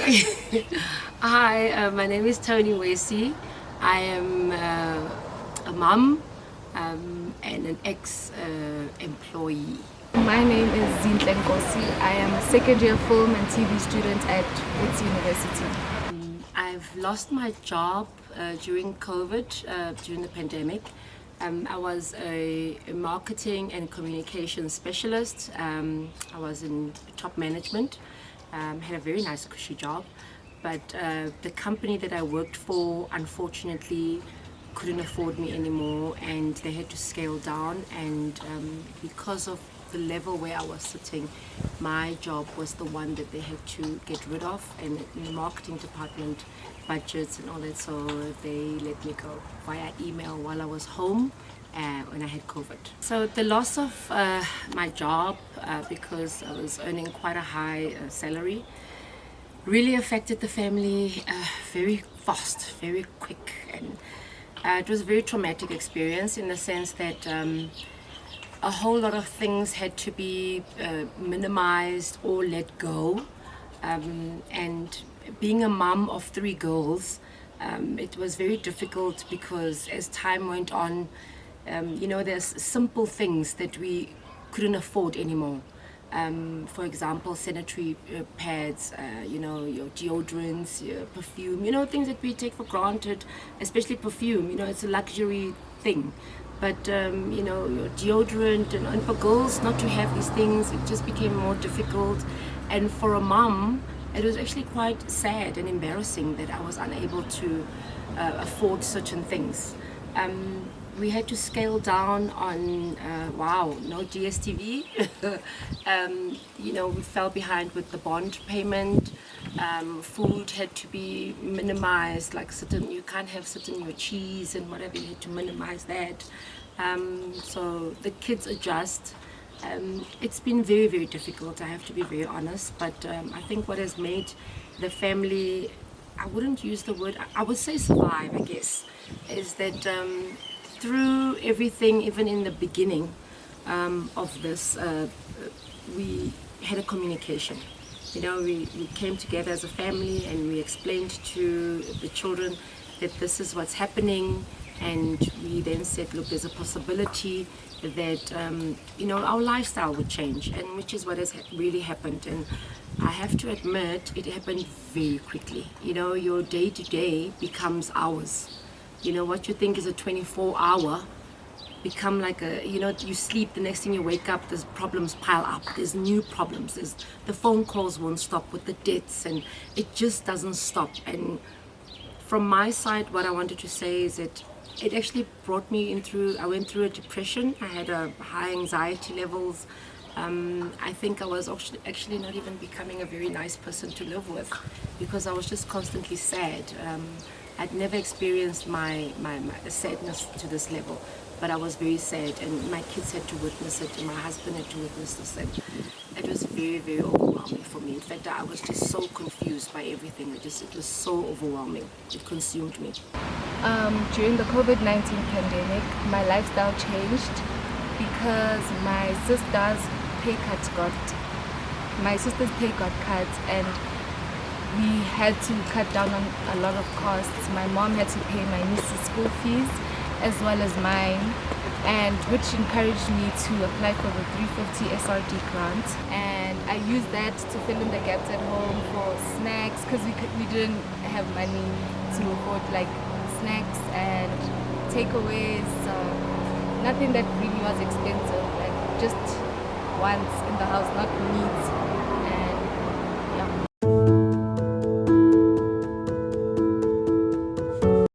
Hi. Hi, my name is Toni Wessie. I am a mum and an ex-employee. My name is Zinhle Nkosi. I am a second year film and TV student at Wits University. I've lost my job during COVID, during the pandemic. I was a marketing and communication specialist. I was in top management, had a very nice cushy job, but the company that I worked for unfortunately couldn't afford me anymore, and they had to scale down, and because of the level where I was sitting, my job was the one that they had to get rid of, and in the marketing department, budgets and all that, so they let me go via email while I was home when I had COVID. So the loss of my job, because I was earning quite a high salary, really affected the family very fast, very quick, and it was a very traumatic experience in the sense that a whole lot of things had to be minimized or let go. And being a mum of 3 girls, it was very difficult because as time went on, there's simple things that we couldn't afford anymore. For example, sanitary pads, your deodorants, your perfume, things that we take for granted, especially perfume, it's a luxury thing. But, your deodorant and for girls not to have these things, it just became more difficult. And for a mom, it was actually quite sad and embarrassing that I was unable to afford certain things. We had to scale down on, no DSTV. We fell behind with the bond payment. Food had to be minimized, like you can't have your cheese and whatever, you had to minimize that. So the kids adjust. It's been very, very difficult, I have to be very honest, but I think what has made the family, I wouldn't use the word, I would say survive, I guess, is that through everything, even in the beginning of this, we had a communication. We came together as a family and we explained to the children that this is what's happening, and we then said, look, there's a possibility that our lifestyle would change, and which is what has really happened. And I have to admit, it happened very quickly. Your day-to-day becomes hours. What you think is a 24-hour become like you sleep, the next thing you wake up, there's problems pile up, there's new problems, the phone calls won't stop with the debts, and it just doesn't stop. And from my side, what I wanted to say is that it actually brought me I went through a depression. I had high anxiety levels. I think I was actually not even becoming a very nice person to live with, because I was just constantly sad. I'd never experienced my sadness to this level, but I was very sad, and my kids had to witness it, and my husband had to witness this, and it was very, very overwhelming for me. In fact, I was just so confused by everything. It was so overwhelming. It consumed me. During the COVID-19 pandemic, my lifestyle changed because my sister's pay got cut, and we had to cut down on a lot of costs. My mom had to pay my niece's school fees as well as mine, and which encouraged me to apply for the 350 SRD grant, and I used that to fill in the gaps at home for snacks, because we didn't have money to afford like snacks and takeaways, so nothing that really was expensive, like just wants in the house, not needs.